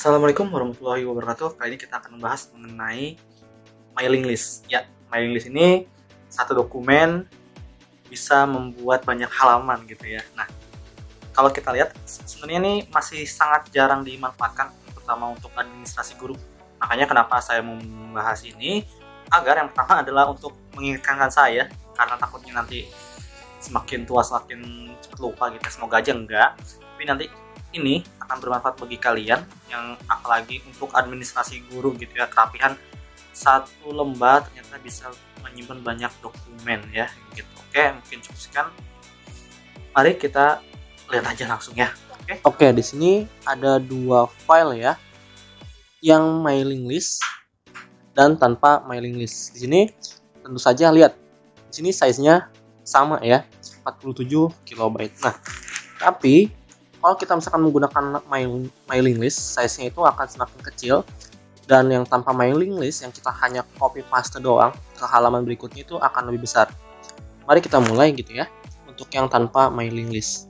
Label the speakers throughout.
Speaker 1: Assalamualaikum warahmatullahi wabarakatuh. Kali ini kita akan membahas mengenai mailing list. Ya, mailing list ini satu dokumen bisa membuat banyak halaman gitu ya. Nah, kalau kita lihat sebenarnya ini masih sangat jarang dimanfaatkan, terutama untuk administrasi guru. Makanya kenapa saya mau membahas ini, agar yang pertama adalah untuk mengingatkan saya, karena takutnya nanti semakin tua semakin cepat lupa gitu. Semoga aja enggak. Tapi nanti ini akan bermanfaat bagi kalian yang apalagi untuk administrasi guru gitu ya, kerapihan satu lembar ternyata bisa menyimpan banyak dokumen ya gitu. Oke, mungkin cukup sekian. Mari kita lihat aja langsung ya.
Speaker 2: Oke, di sini ada dua file ya, yang mailing list dan tanpa mailing list. Di sini tentu saja lihat, di sini size-nya sama ya, 47 KB. Nah, tapi kalau kita misalkan menggunakan mailing list, size-nya itu akan semakin kecil, dan yang tanpa mailing list yang kita hanya copy paste doang ke halaman berikutnya itu akan lebih besar. Mari kita mulai gitu ya, untuk yang tanpa mailing list.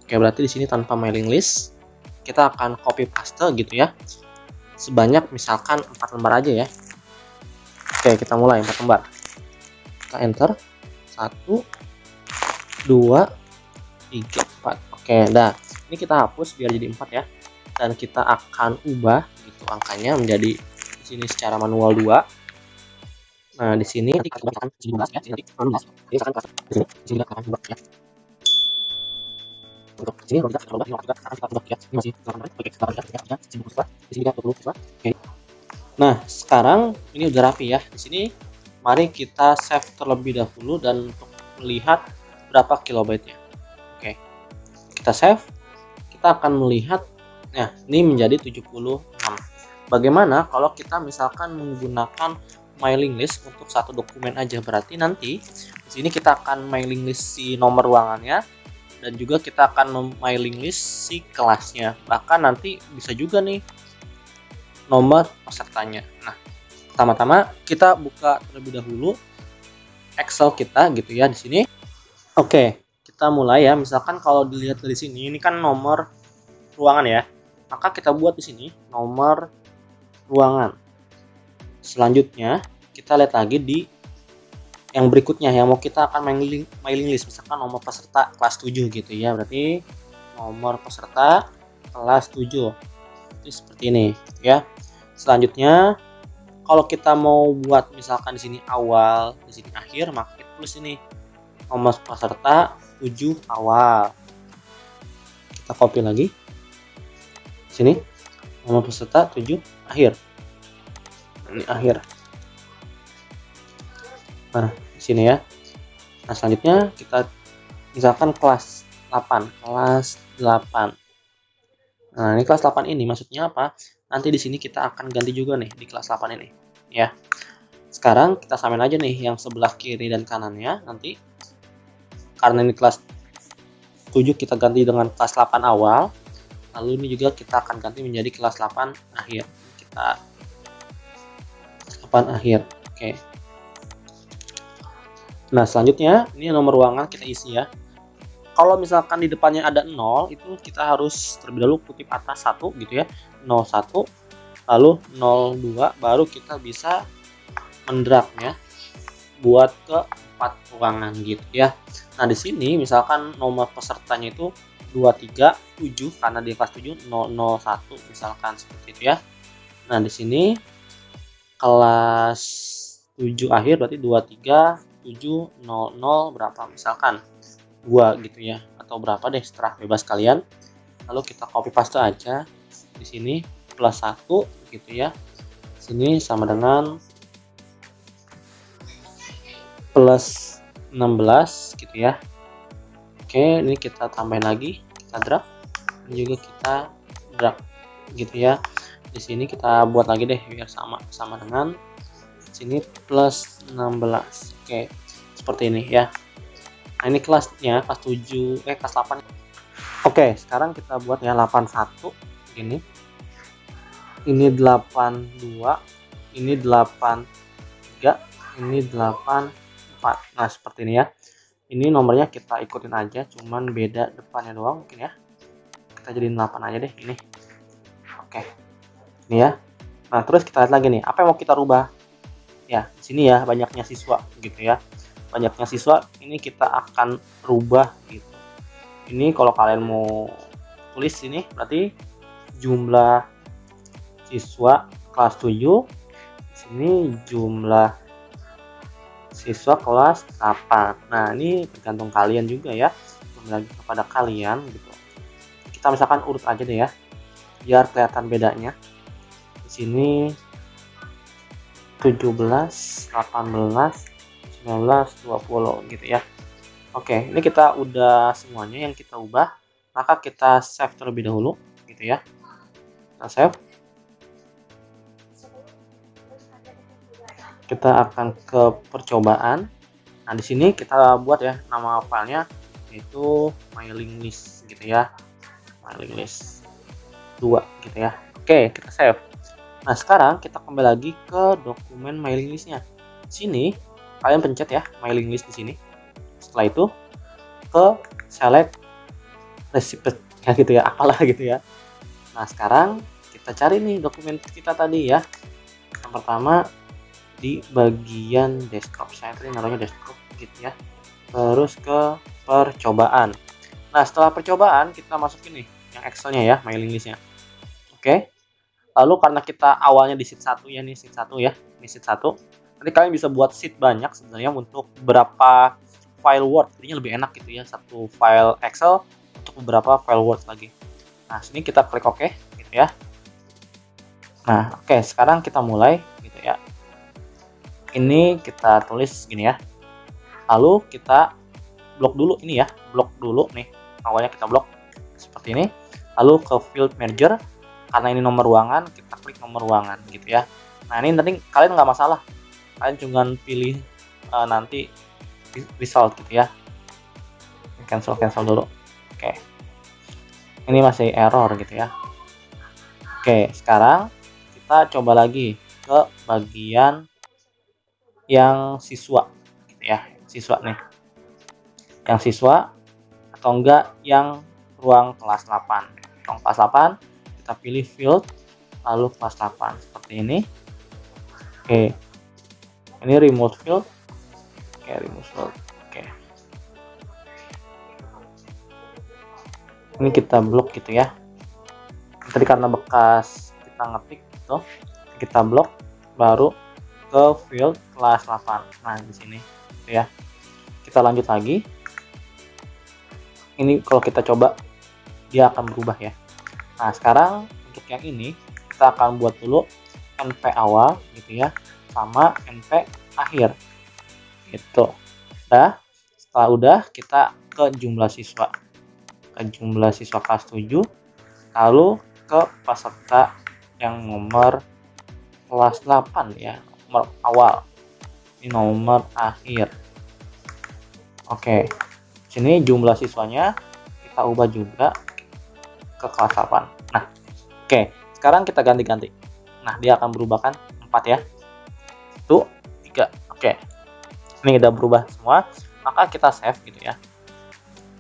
Speaker 2: Oke, berarti di sini tanpa mailing list kita akan copy paste gitu ya, sebanyak misalkan 4 lembar aja ya. Oke, kita mulai 4 lembar. Kita enter 1 2 3 4. Oke, dah. Ini kita hapus biar jadi 4 ya. Dan kita akan ubah gitu angkanya menjadi di sini secara manual 2. Nah, di sini nanti kita tambahkan 17 ya. Nanti 16. Jadi akan di sini akan ubah ya. Untuk sini kalau kita ubah ini juga akan kita ubah ya. Ini masih 8. Oke, kita ubah ya. Di sini 20. Oke. Nah, sekarang ini udah rapi ya. Di sini mari kita save terlebih dahulu dan untuk melihat berapa kilobyte-nya. Oke. Kita save, kita akan melihat, nah ini menjadi 76. Bagaimana kalau kita misalkan menggunakan mailing list untuk satu dokumen aja? Berarti nanti di sini kita akan mailing list si nomor ruangannya dan juga kita akan mailing list si kelasnya. Bahkan nanti bisa juga nih nomor pesertanya. Nah, pertama-tama kita buka terlebih dahulu Excel kita gitu ya di sini. Oke. Kita mulai ya, misalkan kalau dilihat dari sini ini kan nomor ruangan ya, maka kita buat di sini nomor ruangan. Selanjutnya kita lihat lagi di yang berikutnya yang mau kita akan mailing list, misalkan nomor peserta kelas 7 gitu ya, berarti nomor peserta kelas 7 itu seperti ini ya. Selanjutnya kalau kita mau buat misalkan di sini awal, di sini akhir, maka kita tulis ini nomor peserta 7 awal. Kita copy lagi. Sini nomor peserta 7 akhir. Ini akhir. Nah, di sini ya. Nah, selanjutnya kita misalkan kelas 8, kelas 8. Nah, ini kelas 8 ini maksudnya apa? Nanti di sini kita akan ganti juga nih di kelas 8 ini, ya. Sekarang kita samain aja nih yang sebelah kiri dan kanannya nanti. Karena ini kelas 7 kita ganti dengan kelas 8 awal, lalu ini juga kita akan ganti menjadi kelas 8 akhir. Kita 8 akhir. Oke. Nah, selanjutnya ini nomor ruangan kita isi ya. Kalau misalkan di depannya ada 0, itu kita harus terlebih dahulu kutip atas 1 gitu ya. 01 lalu 02 baru kita bisa mendragnya buat ke 4 ruangan gitu ya. Nah, di sini misalkan nomor pesertanya itu 237 karena di kelas 7 001 misalkan seperti itu ya. Nah, di sini kelas 7 akhir berarti 23700 berapa misalkan 2 gitu ya, atau berapa deh setelah bebas kalian. Lalu kita copy paste aja di sini plus 1 gitu ya. Sini sama dengan plus 16 gitu ya. Oke, ini kita tambahin lagi, kita drag, ini juga kita drag gitu ya. Di sini kita buat lagi deh biar sama dengan sini plus 16. Oke, seperti ini ya. Nah, ini kelasnya kelas 7 kelas 8. Oke, sekarang kita buat ya 81 ini. Ini 82, ini 83, ini 84. Nah, seperti ini ya. Ini nomornya kita ikutin aja, cuman beda depannya doang mungkin ya. Kita jadiin 8 aja deh ini. Oke. Oke, ini ya. Nah, terus kita lihat lagi nih, apa yang mau kita rubah? Ya, di sini ya, banyaknya siswa gitu ya. Banyaknya siswa ini kita akan rubah gitu. Ini kalau kalian mau tulis ini berarti jumlah siswa kelas 7. Sini jumlah siswa kelas 8. Nah, ini tergantung kalian juga ya. Kembali kepada kalian gitu. Kita misalkan urut aja deh ya. Biar kelihatan bedanya. Di sini 17, 18, 19, 20 gitu ya. Oke, ini kita udah semuanya yang kita ubah. Maka kita save terlebih dahulu gitu ya. Kita save. Kita akan ke percobaan. Nah, di sini kita buat ya nama filenya yaitu mailing list gitu ya. Mailing list 2 gitu ya. Oke, kita save. Nah, sekarang kita kembali lagi ke dokumen mailing listnya. Di sini kalian pencet ya mailing list di sini. Setelah itu ke select recipient ya gitu ya, apalah gitu ya. Nah, sekarang kita cari nih dokumen kita tadi ya. Yang pertama di bagian desktop, saya tadi naruhnya desktop gitu ya. Terus ke percobaan. Nah, setelah percobaan kita masukin nih yang Excelnya ya, mailing listnya. Oke. Lalu karena kita awalnya di sheet 1 ya, nih sheet 1 ya, ini sheet 1. Nanti kalian bisa buat sheet banyak sebenarnya untuk beberapa file Word. Jadinya lebih enak gitu ya, satu file Excel untuk beberapa file Word lagi. Nah, sini kita klik OK gitu ya. Nah, oke, sekarang kita mulai gitu ya. Ini kita tulis gini ya. Lalu kita blok dulu ini ya, blok dulu nih. Awalnya kita blok seperti ini. Lalu ke field merger, karena ini nomor ruangan, kita klik nomor ruangan gitu ya. Nah, ini nanti kalian nggak masalah. Kalian cuma pilih nanti result gitu ya. Cancel dulu. Oke. Ini masih error gitu ya. Oke, sekarang kita coba lagi ke bagian yang siswa gitu ya. Siswa nih. Yang siswa atau enggak yang ruang kelas 8. Ruang kelas 8 kita pilih field lalu kelas 8 seperti ini. Oke. Ini remote field. Oke, remote field. Oke. Ini kita blok gitu ya. Tadi karena bekas kita ngetik gitu, kita blok baru ke field kelas 8. Nah, di sini gitu ya. Kita lanjut lagi. Ini kalau kita coba dia akan berubah ya. Nah, sekarang untuk yang ini kita akan buat dulu NP awal gitu ya sama NP akhir gitu. Setelah udah kita ke jumlah siswa. Ke jumlah siswa kelas 7 lalu ke peserta yang nomor kelas 8 ya, nomor awal. Ini nomor akhir. Oke. Sini jumlah siswanya kita ubah juga ke kelas 8. Nah, oke, sekarang kita ganti-ganti. Nah, dia akan berubah kan 4 ya. 1, 3. Oke. Ini udah berubah semua, maka kita save gitu ya.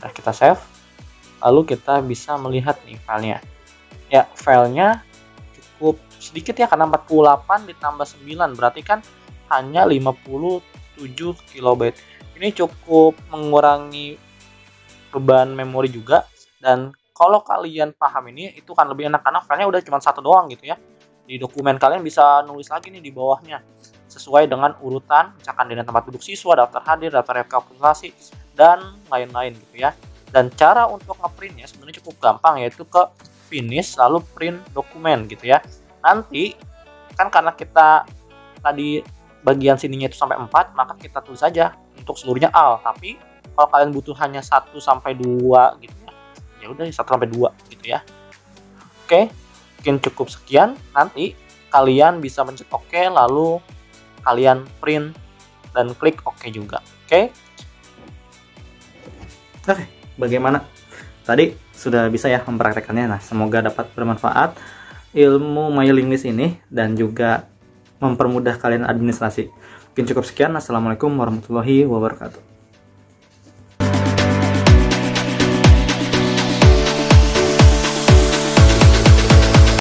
Speaker 2: Nah, kita save. Lalu kita bisa melihat nih filenya. Ya, filenya cukup sedikit ya karena 48 ditambah 9 berarti kan hanya 57 KB. Ini cukup mengurangi beban memori juga, dan kalau kalian paham ini itu kan lebih enak karena filenya udah cuma satu doang gitu ya. Di dokumen kalian bisa nulis lagi nih di bawahnya sesuai dengan urutan, misalkan dengan tempat duduk siswa, daftar hadir, daftar rekapitulasi, dan lain-lain gitu ya. Dan cara untuk ngeprintnya sebenarnya cukup gampang, yaitu ke finish lalu print dokumen gitu ya. Nanti kan karena kita tadi bagian sininya itu sampai 4, maka kita tulis saja untuk seluruhnya AL. Tapi kalau kalian butuh hanya 1 sampai 2 gitu ya, ya udah 1 sampai 2 gitu ya. Oke, mungkin cukup sekian. Nanti kalian bisa mencet OK lalu kalian print dan klik OK juga. Oke,
Speaker 1: bagaimana? Tadi sudah bisa ya mempraktekannya. Nah, semoga dapat bermanfaat ilmu mailing list ini dan juga mempermudah kalian administrasi. Mungkin cukup sekian. Assalamualaikum warahmatullahi wabarakatuh.